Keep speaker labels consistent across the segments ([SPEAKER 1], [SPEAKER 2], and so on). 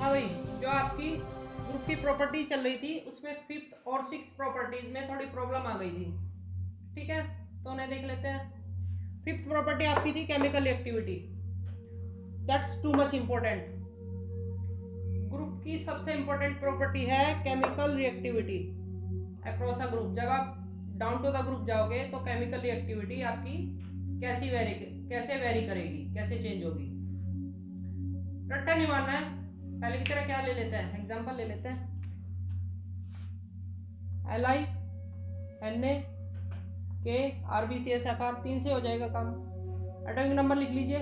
[SPEAKER 1] हाँ भाई, जो आपकी ग्रुप की प्रॉपर्टी चल रही थी उसमें 5th और 6th प्रॉपर्टीज में थोड़ी प्रॉब्लम आ गई थी। ठीक है, तो उन्हें देख लेते हैं। 5th प्रॉपर्टी आपकी थी chemical reactivity. That's too much important. Group की सबसे इंपॉर्टेंट प्रॉपर्टी है chemical reactivity across a group. जब आप डाउन टू द ग्रुप जाओगे तो केमिकल रिएक्टिविटी आपकी कैसे वेरी करेगी, कैसे चेंज होगी। रट्टा नहीं मारना है। पहले की तरह क्या ले लेते हैं, एग्जांपल ले लेते हैं। Li Na K RbCSFr 3 से हो जाएगा काम। एटॉमिक नंबर लिख लीजिए।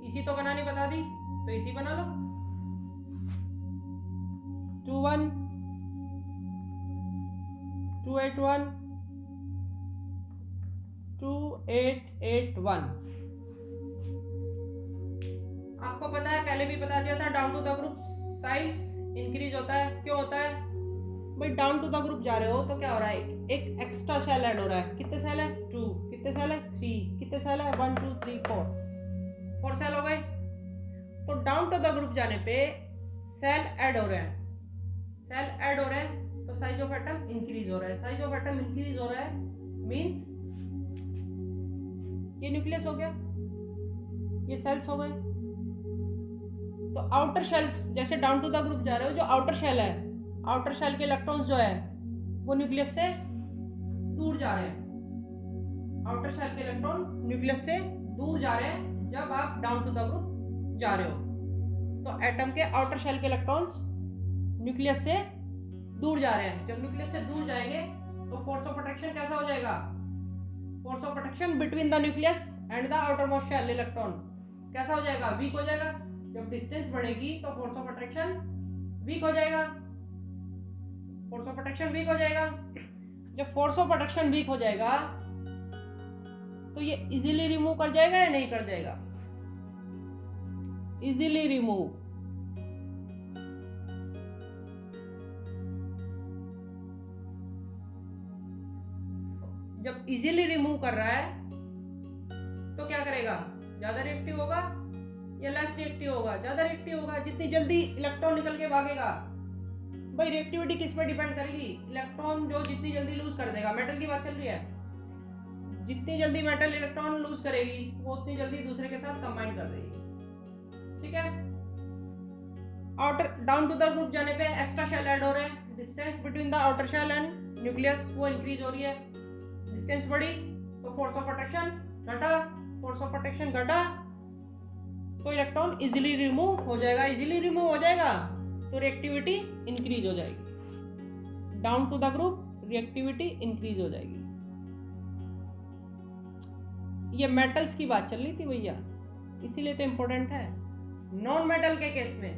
[SPEAKER 1] इसी तो बनानी बता दी, तो इसी बना लो। 21 281 2881। आपको पता है, पहले भी बता दिया था, down to the group size increase होता है। क्यों होता है भाई? डाउन टू द ग्रुप जा रहे हो तो क्या हो रहा है, एक एक्स्ट्रा सेल ऐड हो रहा है। कितने सेल है? 2। कितने सेल है? 3। कितने सेल है? 1 2 3 4 सेल हो गए। तो डाउन टू द ग्रुप जाने पे सेल ऐड हो रहे हैं। सेल ऐड हो रहे हैं तो साइज ऑफ एटम इंक्रीज हो रहा है। साइज ऑफ एटम इंक्रीज हो रहा है मींस ये न्यूक्लियस हो गया, ये सेल्स हो गए। तो आउटर शेल्स, जैसे डाउन टू द ग्रुप जा रहे हो, जो आउटर शेल है, आउटर शेल के इलेक्ट्रॉन्स जो है वो न्यूक्लियस से दूर जा रहे हैं। आउटर शेल के इलेक्ट्रॉन न्यूक्लियस से दूर जा रहे हैं जब आप डाउन टू द ग्रुप जा रहे हो। तो एटम के आउटर शेल के इलेक्ट्रॉन्स न्यूक्लियस से दूर जा रहे हैं। जब न्यूक्लियस से दूर जाएंगे तो फोर्स ऑफ अट्रैक्शन कैसा हो जाएगा? Force of attraction between the nucleus and the outermost shell electron कैसा हो जाएगा? वीक हो जाएगा। जब डिस्टेंस बढ़ेगी तो फोर्स ऑफ अट्रैक्शन वीक हो जाएगा। फोर्स ऑफ अट्रैक्शन वीक हो जाएगा। जब फोर्स ऑफ अट्रैक्शन वीक हो जाएगा तो ये इजीली रिमूव कर जाएगा या नहीं कर जाएगा? Easily remove. जब इजीली रिमूव कर रहा है तो क्या करेगा? ज्यादा रिएक्टिव होगा या लेस रिएक्टिव होगा? ज्यादा रिएक्टिव होगा। जितनी जल्दी इलेक्ट्रॉन निकल के भागेगा, भाई रिएक्टिविटी किस पे डिपेंड करेगी? इलेक्ट्रॉन जो जितनी जल्दी लूज कर देगा, मेटल की बात चल रही है, जितनी जल्दी मेटल इलेक्ट्रॉन लूज करेगी वो उतनी जल्दी दूसरे के साथ कंबाइन कर देगी। ठीक है। Outer down to the group जाने पे एक्स्ट्रा शेल ऐड हो रहे हैं। Distance between the outer shell and nucleus वो इंक्रीज हो रही है। डिस्टेंस बढ़ी तो फोर्स ऑफ अट्रैक्शन घटा। फोर्स ऑफ अट्रैक्शन घटा तो इलेक्ट्रॉन इजीली रिमूव हो जाएगा। इजीली रिमूव हो जाएगा तो रिएक्टिविटी इंक्रीज हो जाएगी। Down to the group reactivity increase हो जाएगी। ये मेटल्स की बात चल रही थी भैया, इसीलिए तो इंपॉर्टेंट है। नॉन मेटल के केस में,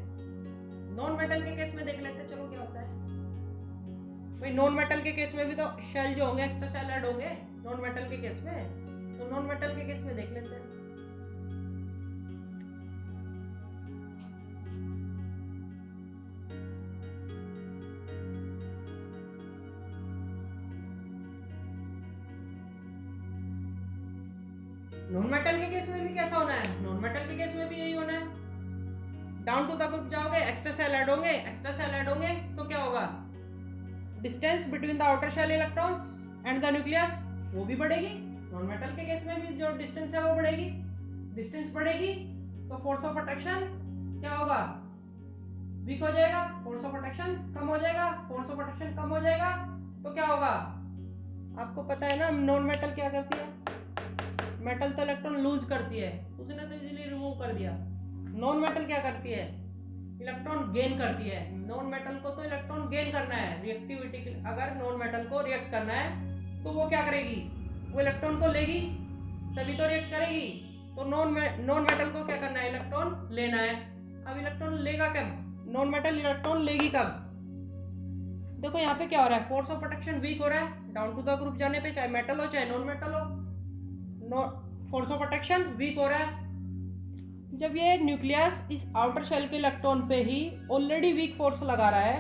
[SPEAKER 1] नॉन मेटल के केस में देख लेते हैं चलो क्या होता है भाई। नॉन मेटल के केस में भी तो शेल जो होंगे एक्स्ट्रा शेल ऐड होंगे नॉन मेटल के केस में। तो नॉन मेटल के केस में देख लेते हैं। नॉन मेटल के केस में भी कैसा होना है? नॉन मेटल के केस में भी यही होना है। डाउन टू द ग्रुप जाओगे, एक्स्ट्रा शेल ऐड होंगे। एक्स्ट्रा शेल ऐड होंगे तो क्या होगा? Distance between the outer shell electrons and the nucleus वो भी बढ़ेगी। नॉन मेटल के केस में भी जो डिस्टेंस है वो बढ़ेगी। डिस्टेंस बढ़ेगी तो फोर्स ऑफ अट्रैक्शन क्या होगा? वीक हो जाएगा। फोर्स ऑफ अट्रैक्शन कम हो जाएगा। फोर्स ऑफ अट्रैक्शन कम हो जाएगा तो क्या होगा? आपको पता है ना नॉन मेटल क्या करती है? मेटल तो इलेक्ट्रॉन लूज करती है, उसने तो इजीली रिमूव कर दिया। नॉन मेटल क्या करती है? इलेक्ट्रॉन गेन करती है। नॉन मेटल को तो इलेक्ट्रॉन गेन करना है रिएक्टिविटी के। अगर नॉन मेटल को रिएक्ट करना है तो वो क्या करेगी? वो इलेक्ट्रॉन को लेगी तभी तो रिएक्ट करेगी। तो नॉन मेटल को क्या करना है? इलेक्ट्रॉन लेना है। अब इलेक्ट्रॉन लेगा कब? नॉन मेटल इलेक्ट्रॉन लेगी कब? देखो यहाँ पे क्या हो रहा है? फोर्स ऑफ अट्रैक्शन वीक हो रहा है डाउन टू द ग्रुप जाने पे, चाहे मेटल हो चाहे नॉन मेटल हो। फोर्स ऑफ अट्रैक्शन वीक हो रहा है। जब ये न्यूक्लियस इस आउटर शेल के इलेक्ट्रॉन पे ही ऑलरेडी वीक फोर्स लगा रहा है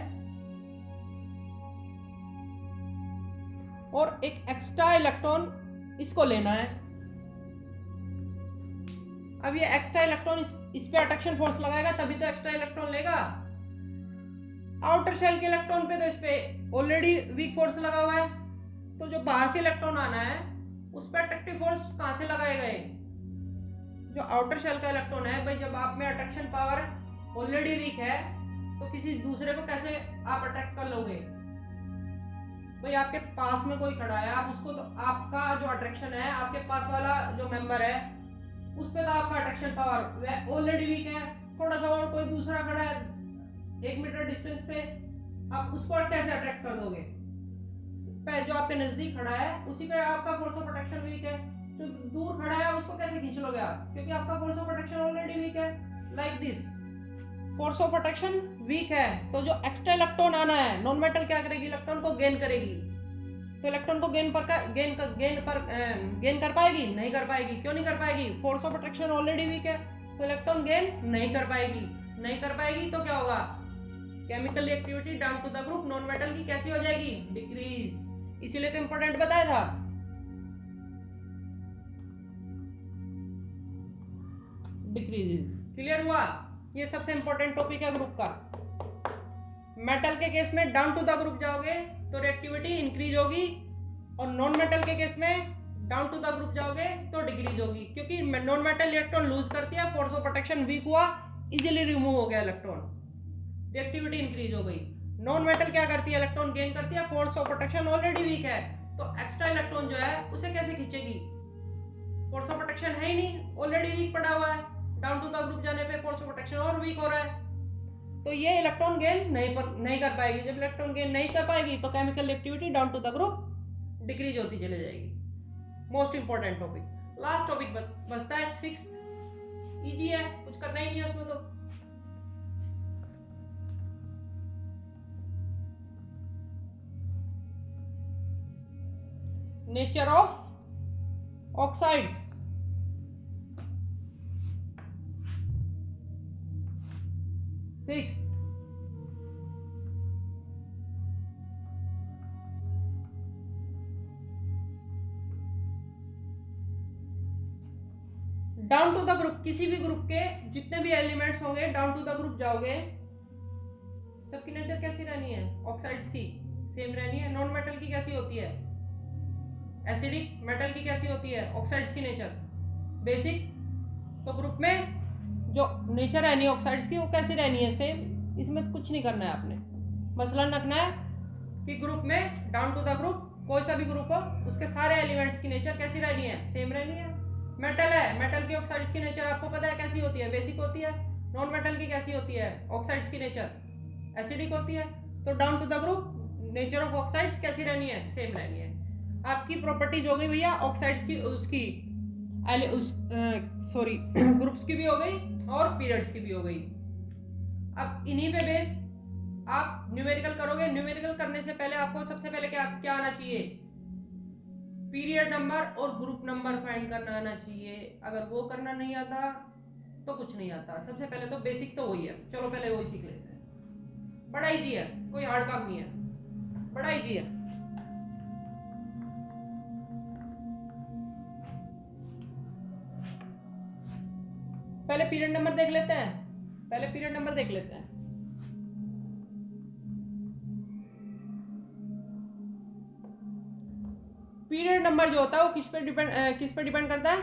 [SPEAKER 1] और एक एक्स्ट्रा इलेक्ट्रॉन इसको लेना है, अब ये एक्स्ट्रा इलेक्ट्रॉन इस पे अट्रैक्शन फोर्स लगाएगा तभी तो एक्स्ट्रा इलेक्ट्रॉन लेगा। आउटर शेल के इलेक्ट्रॉन पे तो इस पे ऑलरेडी वीक फोर्स लगा हुआ है, तो जो बाहर से इलेक्ट्रॉन आना है उस पर अट्रैक्टिव फोर्स कहाँ से लगाएगा ये? जो आउटर शेल का इलेक्ट्रॉन है भाई, जब आप में अट्रैक्शन पावर ऑलरेडी वीक है तो किसी दूसरे को कैसे आप अट्रैक्ट कर लोगे? भाई आपके पास में कोई खड़ा है, आप उसको, तो आपका जो अट्रैक्शन है, आपके पास वाला जो मेंबर है उस पे तो आपका अट्रैक्शन पावर ऑलरेडी वीक है। थोड़ा सा और कोई दूसरा खड़ा है 1 मीटर डिस्टेंस पे, आप उसको कैसे अट्रैक्ट कर दोगे? जो आपके नजदीक खड़ा है उसी पे आपका फोर्स ऑफ अट्रैक्शन वीक है, जो दूर खड़ा है उसको कैसे खींच लोगे आप? क्योंकि आपका force of attraction already weak है। Like this, force of attraction weak है तो जो एक्स्ट्रा इलेक्ट्रॉन आना है, नॉन मेटल क्या करेगी? इलेक्ट्रॉन को गेन करेगी। तो इलेक्ट्रॉन को गेन कर पाएगी? नहीं कर पाएगी। क्यों नहीं कर पाएगी? Force of attraction already weak है, तो इलेक्ट्रॉन गेन नहीं कर पाएगी। नहीं कर पाएगी तो क्या होगा? Chemical reactivity down to the group non metal की कैसी हो जाएगी? डिक्रीज। इसीलिए तो इंपॉर्टेंट बताया था। डिक्रीजेस। क्लियर हुआ? ये सबसे इंपॉर्टेंट टॉपिक है ग्रुप का। मेटल के केस में डाउन टू द ग्रुप जाओगे तो रिएक्टिविटी इंक्रीज होगी, और नॉन मेटल के केस में डाउन टू द ग्रुप जाओगे तो डिक्रीज होगी, क्योंकि नॉन मेटल इलेक्ट्रॉन लूज करती है, फोर्स ऑफ अट्रैक्शन वीक हुआ, इजीली रिमूव हो गया इलेक्ट्रॉन, रिएक्टिविटी इंक्रीज हो गई। नॉन मेटल क्या करती है? इलेक्ट्रॉन गेन करती है, force of attraction already weak है, तो एक्स्ट्रा इलेक्ट्रॉन जो है उसे कैसे खींचेगी? फोर्स ऑफ अट्रैक्शन है ही नहीं, ऑलरेडी वीक पड़ा हुआ है। डाउन टू द ग्रुप जाने पे फोर्स ऑफ अट्रैक्शन और वीक हो रहा है, तो ये इलेक्ट्रॉन गेन नहीं कर पाएगी। जब इलेक्ट्रॉन गेन नहीं कर पाएगी तो chemical activity down to the group decrease होती चली जाएगी। Most important topic. Last topic बचता है 6th। इजी है, कुछ करना ही नहीं है उसमें। तो nature of oxides. Down to the group, किसी भी ग्रुप के जितने भी एलिमेंट्स होंगे डाउन टू द ग्रुप जाओगे, सबकी नेचर कैसी रहनी है? ऑक्साइड्स की सेम रहनी है। नॉन मेटल की कैसी होती है? एसिडिक। मेटल की कैसी होती है? ऑक्साइड्स की नेचर बेसिक। तो ग्रुप में जो नेचर रहनी है ऑक्साइड्स की वो कैसी रहनी है? सेम। इसमें कुछ नहीं करना है आपने, मसलन रखना है कि ग्रुप में डाउन टू द ग्रुप कोई सा भी ग्रुप हो उसके सारे एलिमेंट्स की नेचर कैसी रहनी है? सेम रहनी है। मेटल है, मेटल की ऑक्साइड्स की नेचर आपको पता है कैसी होती है? बेसिक होती है। नॉन मेटल की कैसी होती है? ऑक्साइड्स की नेचर एसिडिक होती है। तो down to the group nature of oxides कैसी रहनी है? सेम रहनी है। आपकी प्रॉपर्टीज हो गई भैया ऑक्साइड्स की, उसकी सॉरी ग्रुप्स की भी हो गई और पीरियड्स की भी हो गई। अब इन्हीं पे बेस आप न्यूमेरिकल करोगे। न्यूमेरिकल करने से पहले आपको सबसे पहले क्या आना चाहिए? पीरियड नंबर और ग्रुप नंबर फाइंड करना आना चाहिए। अगर वो करना नहीं आता तो कुछ नहीं आता। सबसे पहले तो बेसिक तो वही है, चलो पहले वही सीख लेते हैं। बड़ा इजी है, कोई हार्ड काम नहीं है, बड़ा इजी है। पहले पीरियड नंबर देख लेते हैं। पीरियड नंबर जो होता है वो किस पे डिपेंड करता है?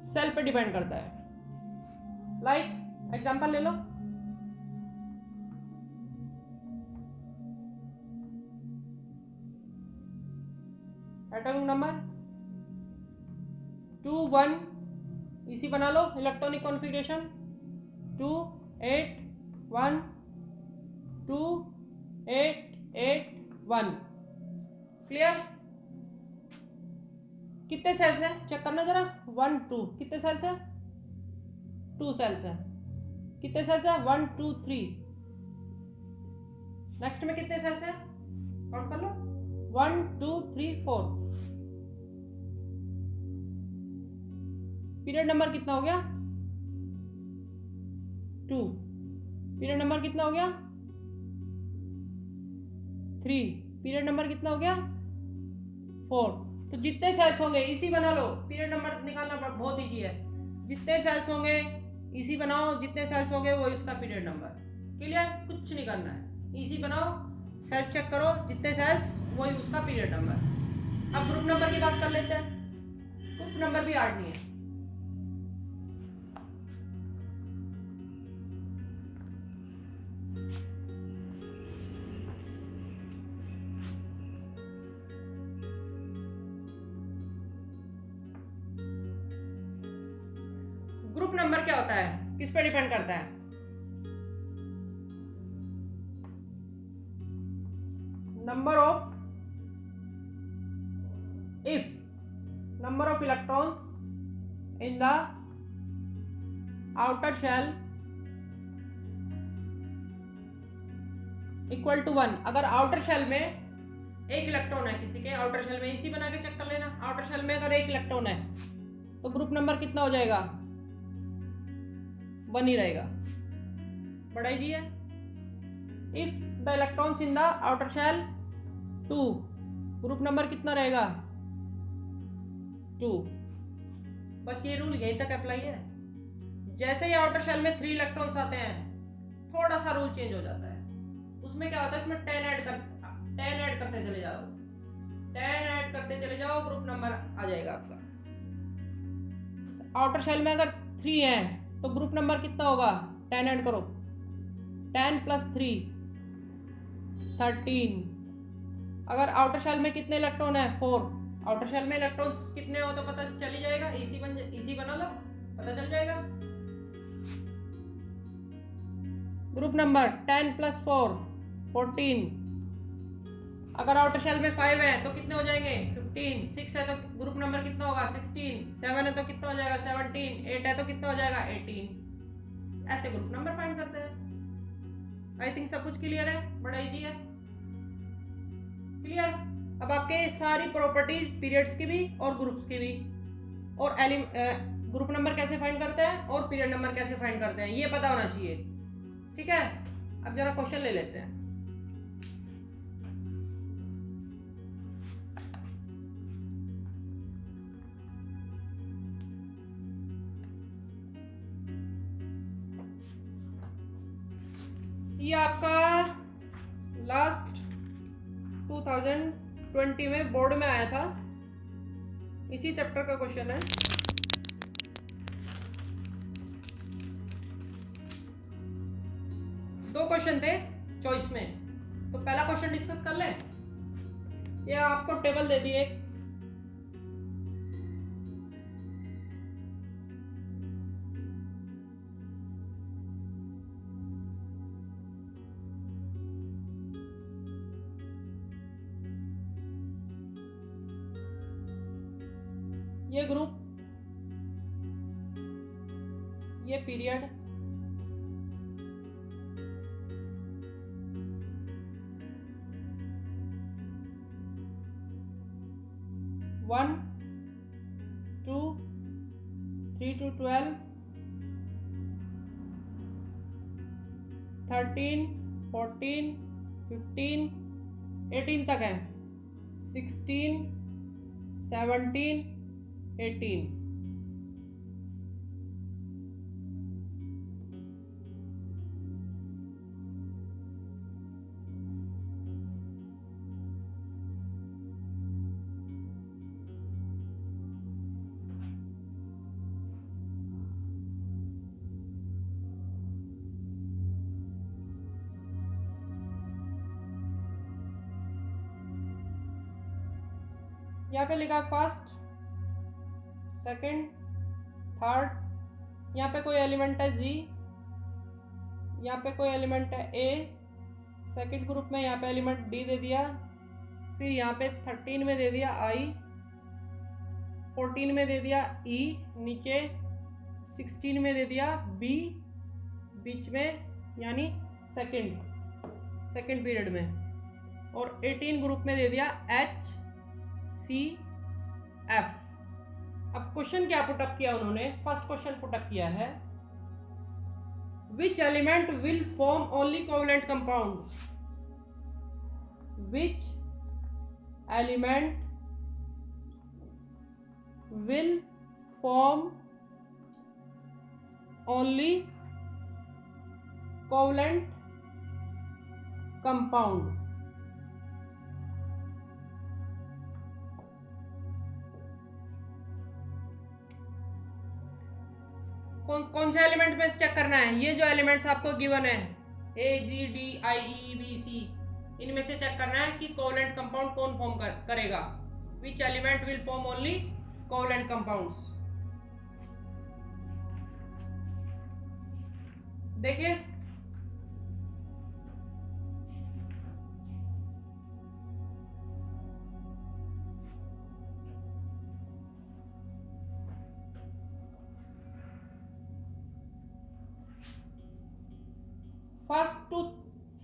[SPEAKER 1] सेल पे डिपेंड करता है। लाइक एग्जांपल ले लो, एटॉमिक नंबर 2 1 इसी बना लो। Electronic configuration 2 8 1 2 8 8 1। क्लियर? कितने सेल्स हैं चेक करना जरा। 1 2 कितने सेल्स हैं? 2 सेल्स हैं। कितने सेल्स हैं? 1 2 3। नेक्स्ट में कितने सेल्स हैं? काउंट कर लो। 1 2 3 4। पीरियड नंबर कितना हो गया? 2। पीरियड नंबर कितना हो गया? 3। पीरियड नंबर कितना हो गया? 4। तो जितने सेल्स होंगे इसी बना लो। पीरियड नंबर निकालना बहुत इजी है। जितने सेल्स होंगे इसी बनाओ, जितने सेल्स होंगे वो उसका पीरियड नंबर। क्लियर, कुछ नहीं करना है, इसी बनाओ, सेल्स चेक करो, जितने सेल्स वही उसका पीरियड नंबर। अब ग्रुप नंबर की बात कर लेते हैं। ग्रुप नंबर भी हार्ड नहीं है। ग्रुप नंबर क्या होता है, किस पे डिपेंड करता है? Number of electrons in the outer shell equal to 1। अगर आउटर शेल में एक इलेक्ट्रॉन है किसी के, आउटर शेल में इसी बना के चेक कर लेना, आउटर शेल में अगर एक इलेक्ट्रॉन है तो ग्रुप नंबर कितना हो जाएगा? 1 ही रहेगा। बड़ा इजी है। If the electrons in the outer shell 2, group number कितना रहेगा? 2। बस ये रूल यहीं तक अप्लाई है। जैसे ही आउटर शेल में 3 इलेक्ट्रॉन्स आते हैं थोड़ा सा रूल चेंज हो जाता है। उसमें क्या होता है, इसमें 10 ऐड करते चले जाओ, 10 ऐड करते चले जाओ, ग्रुप नंबर आ जाएगा आपका। आउटर शेल में अगर 3 है तो ग्रुप नंबर कितना होगा? 10 ऐड करो, 10 + 3 13। अगर आउटर शेल में कितने इलेक्ट्रॉन है? 4। आउटर शेल में इलेक्ट्रॉन्स कितने हो तो पता चल ही जाएगा, इसी बना लो, पता चल जाएगा। Group number 10 + 4 14। अगर आउटर शेल में 5 है तो कितने हो जाएंगे? 15। 6 है तो ग्रुप नंबर कितना होगा? 16। 7 है तो कितना हो जाएगा? 17। 8 है तो कितना हो जाएगा? 18। ऐसे ग्रुप नंबर फाइंड करते हैं। आई थिंक सब कुछ क्लियर है, बड़ा इजी है। क्लियर। अब आपके सारी प्रॉपर्टीज पीरियड्स की भी और ग्रुप्स की भी, और ग्रुप नंबर कैसे फाइंड करते हैं और पीरियड नंबर कैसे फाइंड करते हैं ये पता होना चाहिए। ठीक है, अब जरा क्वेश्चन ले लेते हैं। ये आपका लास्ट 2020 में बोर्ड में आया था, इसी चैप्टर का क्वेश्चन है। दो क्वेश्चन थे चॉइस में, तो पहला क्वेश्चन डिस्कस कर ले। ये आपको टेबल दे दिए, ये ग्रुप, ये पीरियड, वन 2 3 to 12 13 14 15 18 तक है, 16 17 18। यहाँ पे लिखा फर्स्ट, सेकंड, थर्ड, यहाँ पे कोई एलिमेंट है जी, यहाँ पे कोई एलिमेंट है ए, सेकंड ग्रुप में यहाँ पे एलिमेंट डी दे दिया, फिर यहाँ पे 13 में दे दिया आई, 14 में दे दिया ई, नीचे 16 में दे दिया बी, बीच में यानी सेकंड पीरियड में, और 18 ग्रुप में दे दिया एच सी एफ। अब क्वेश्चन क्या पुटअप किया उन्होंने? फर्स्ट क्वेश्चन पुटअप किया है, which element will form only covalent compound? Which element will form only covalent compound. कौन से एलिमेंट में चेक करना है? ये जो एलिमेंट्स आपको गिवन है AGDIEBC, इनमें से चेक करना है कि कोवलेंट कंपाउंड कौन फॉर्म करेगा. Which element will form only covalent compounds. देखिए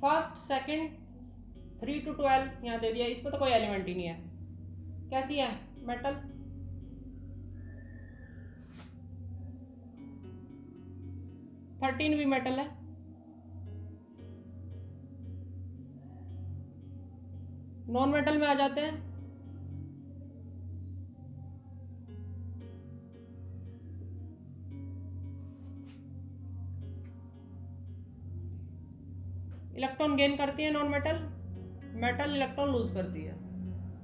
[SPEAKER 1] फर्स्ट सेकंड 3 to 12 यहाँ दे दिया. इसमें तो कोई एलिमेंट ही नहीं है. कैसी है? मेटल. थर्टीन भी मेटल है. नॉन मेटल में आ जाते हैं. इलेक्ट्रॉन गेन करती है non metal, metal electron lose करती है.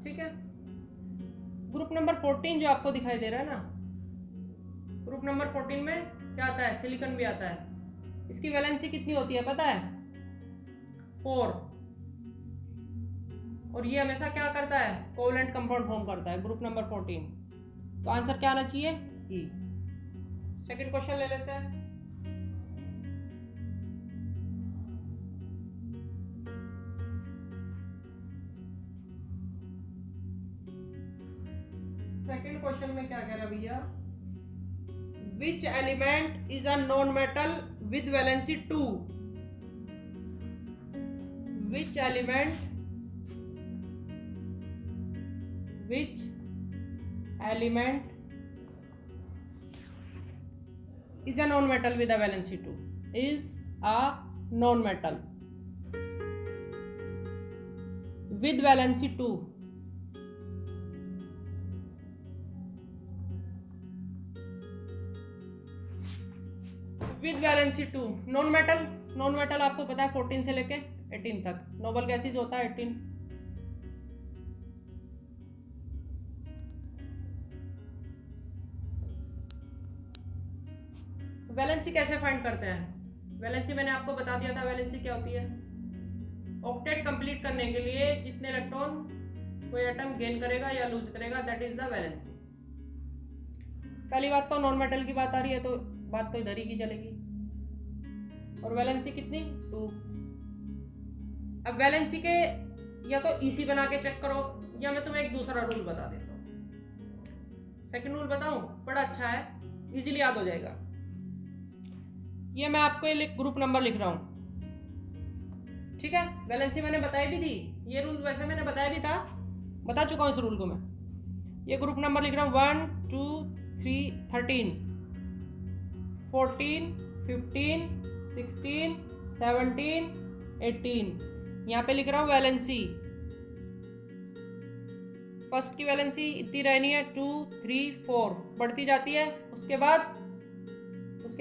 [SPEAKER 1] ठीक है. ग्रुप नंबर 14 जो आपको दिखाई दे रहा है ना, ग्रुप नंबर 14 में क्या आता है? सिलिकॉन भी आता है. इसकी वैलेंसी कितनी होती है पता है? 4. और ये हमेशा क्या करता है? कोवलेंट कंपाउंड फॉर्म करता है. Group number 14. तो आंसर क्या आना चाहिए? ई. सेकंड क्वेश्चन ले लेते हैं. सेकंड क्वेश्चन में क्या कह रहा भैया? विच element is a non metal with valency 2. Which element is a non-metal with a valency 2. Is a non-metal with valency 2. With valency 2. Non metal आपको पता है 14 से लेके 18 तक. नोबल गैसेज होता है 18. वैलेंसी कैसे फाइंड करते हैं? वैलेंसी मैंने आपको बता दिया था. वैलेंसी क्या होती है? ऑक्टेट कंप्लीट करने के लिए जितने इलेक्ट्रॉन कोई एटम गेन करेगा या लूज करेगा, दैट इज द वैलेंसी. पहली बात तो नॉन मेटल की बात आ रही है तो बात तो इधर ही की चलेगी. और वैलेंसी कितनी? 2. अब वैलेंसी के या तो ईसी बना के चेक करो, या मैं तुम्हें एक दूसरा रूल बता देता हूँ. सेकंड रूल बताऊं? बड़ा अच्छा है, इजीली याद हो जाएगा. ये मैं आपको ग्रुप नंबर लिख रहा हूं. ठीक है. वैलेंसी मैंने बताई भी थी. ये रूल वैसे मैंने बताया भी था, बता चुका हूं इस रूल को मैं. ये ग्रुप नंबर लिख रहा हूं 1 2 3 13 14 15 16 17 18. यहाँ पे लिख रहा हूँ वैलेंसी. फर्स्ट की वैलेंसी इतनी रहनी है 2 3 4, बढ़ती जाती है. उसके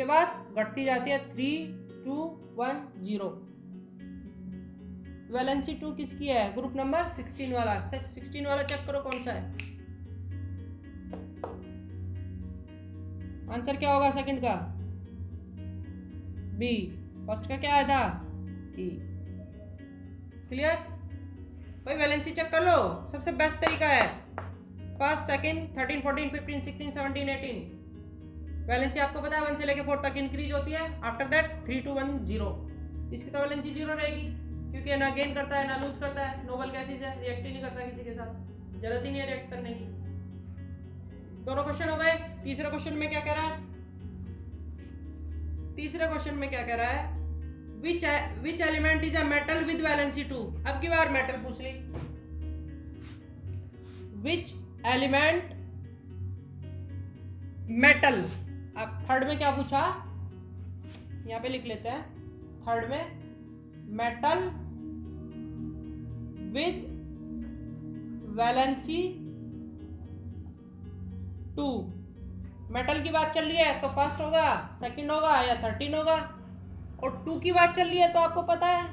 [SPEAKER 1] बाद घटती जाती है 3 2 1 0. वैलेंसी 2 किसकी है? ग्रुप नंबर 16 वाला. 16 वाला चेक करो कौन सा है. आंसर क्या होगा सेकंड का? बी. फर्स्ट का क्या आया था? ई. क्लियर? भाई वैलेंसी चेक कर लो. सबसे बेस्ट तरीका है. First second 13 14 15 16 17 18. वैलेंसी आपको पता है 1 से लेके 4 तक इंक्रीज होती है. After that 3 2 1 0. इसकी तो वैलेंसी 0 रहेगी क्योंकि ना गेन करता है ना लूज करता है. नोबल गैसेज है, रिएक्ट ही नहीं करता किसी के साथ. जरूरत ही नहीं है रिएक्ट करने की. दोनों क्वेश्चन हो गए. तीसरे क्वेश्चन में क्या कह रहा है? तीसरे क्वेश्चन में क्या कह रहा है? Which element is a metal with valency 2. अब की बार मेटल पूछ ली. Which element metal. अब थर्ड में क्या पूछा? यहां पे लिख लेते हैं. थर्ड में मेटल विद वैलेंसी 2. मेटल की बात चल रही है तो फर्स्ट होगा, सेकंड होगा या 13 होगा। और 2 की बात चल रही है तो आपको पता है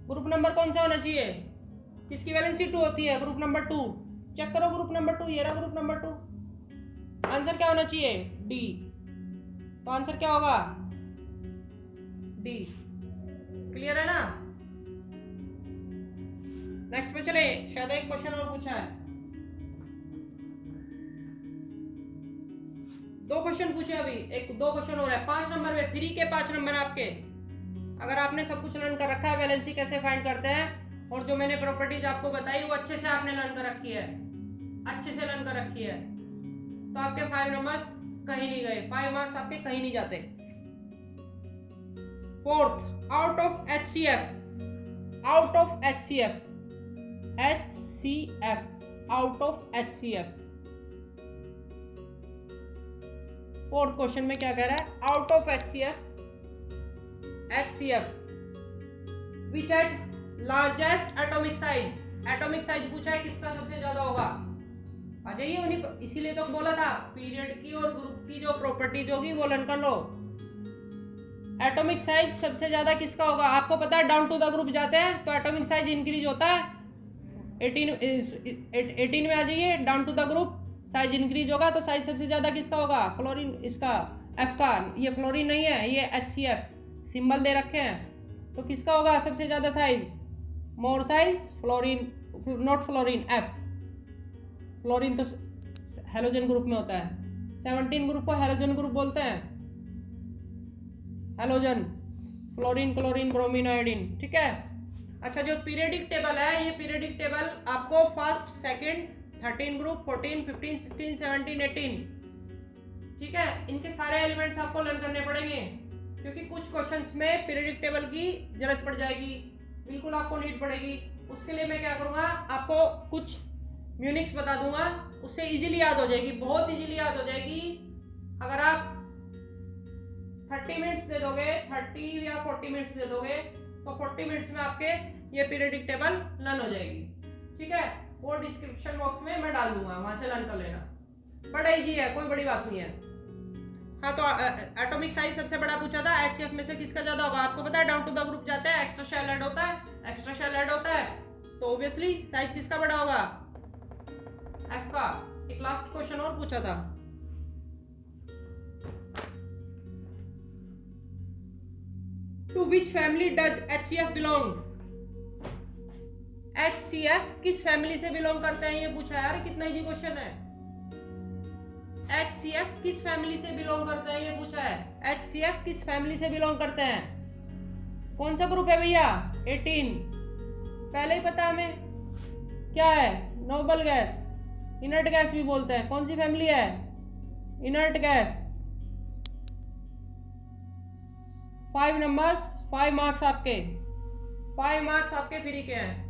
[SPEAKER 1] ग्रुप नंबर कौन सा होना चाहिए, किसकी वैलेंसी 2 होती है, ग्रुप नंबर 2। चेक करो ग्रुप नंबर 2, ये रहा ग्रुप नंबर 2। आंसर क्या होना चाहिए, डी। तो आंसर क्या होगा, डी। क्लियर है ना। नेक्स्ट पे चले, शायद एक क्वेश्चन और पूछा है, 2 क्वेश्चन पूछे अभी, 2 क्वेश्चन हो रहा है। 5 नंबर में, फ्री के 5 नंबर आपके। अगर आपने सब कुछ लर्न कर रखा है, वैलेंसी कैसे फाइंड करते हैं और जो मैंने प्रॉपर्टीज आपको बताई वो अच्छे से आपने लर्न कर रखी है, अच्छे से लर्न कर रखी है, तो आपके 5 नंबर्स कहीं नहीं गए, 5 मार्क्स आपके कहीं नहीं जाते। Fourth, out of HCF, out of HCF, HCF, out of HCF। Fourth question में क्या कह रहा है, out of HCF, HCF which has largest atomic size, atomic size पूछा है किसका सबसे ज्यादा होगा। आ जाइए उन्हीं, इसीलिए तो बोला था पीरियड की और ग्रुप की जो प्रॉपर्टीज होगी वो लर्न कर लो। एटॉमिक साइज सबसे ज्यादा किसका होगा, आपको पता है डाउन टू द ग्रुप जाते हैं तो एटॉमिक साइज इंक्रीज होता है। 18 में आ जाइए, down to the group size increase होगा तो साइज सबसे ज्यादा किसका होगा, फ्लोरीन, इसका F का। ये फ्लोरीन नहीं है, ये HCF सिंबल दे रखे हैं, तो किसका होगा सबसे ज्यादा size, more size fluorine, not fluorine, F। Fluorine तो हेलोजन ग्रुप में होता है, 17 ग्रुप को हेलोजन ग्रुप बोलते हैं, halogen, fluorine, chlorine, bromine, iodine, ठीक है। अच्छा, जो पीरियडिक टेबल है, ये पीरियडिक टेबल आपको फर्स्ट, सेकंड, 13 ग्रुप, 14, 15, 16, 17, 18, ठीक है, इनके सारे एलिमेंट्स आपको लर्न करने पड़ेंगे क्योंकि कुछ क्वेश्चंस में पीरियडिक टेबल की जरूरत पड़ जाएगी, बिल्कुल आपको नीड पड़ेगी। उसके लिए मैं क्या करूँगा, आपको कुछ म्यूनिक्स बता दूंगा, उससे इजीली याद हो जाएगी, बहुत इजीली याद हो जाएगी। अगर आप 30 मिनट्स दे दोगे, 30 या 40 मिनट्स दे दोगे तो 40 मिनट्स में आपके ये पीरियडिक टेबल लर्न हो जाएगी, ठीक है। वो डिस्क्रिप्शन बॉक्स में मैं डाल दूंगा, वहां से लर्न कर लेना, बड़ा इजी है, कोई बड़ी बात नहीं है। हाँ, तो एटॉमिक साइज सबसे बड़ा पूछा था, HCF में से किसका ज्यादा होगा, आपको पता है डाउन टू द ग्रुप जाता है, एक्स्ट्रा शेल ऐड होता है, एक्स्ट्रा शेल ऐड होता है, तो ऑब्वियसली साइज किसका बड़ा होगा, F का। एक लास्ट क्वेश्चन और पूछा था, to which family does HCF belong, HCF किस फैमिली से बिलोंग करते हैं, ये पूछा है यार, कितना इजी क्वेश्चन है। HCF किस फैमिली से बिलोंग करते हैं, ये पूछा है। HCF किस फैमिली से बिलोंग करते हैं, कौन सा ग्रुप है भैया, 18, पहले ही पता हमें क्या है, नोबल गैस, इनर्ट गैस भी बोलते हैं, कौन सी फैमिली है, इनर्ट गैस। 5 नंबर्स, 5 मार्क्स आपके, 5 मार्क्स आपके फ्री के हैं।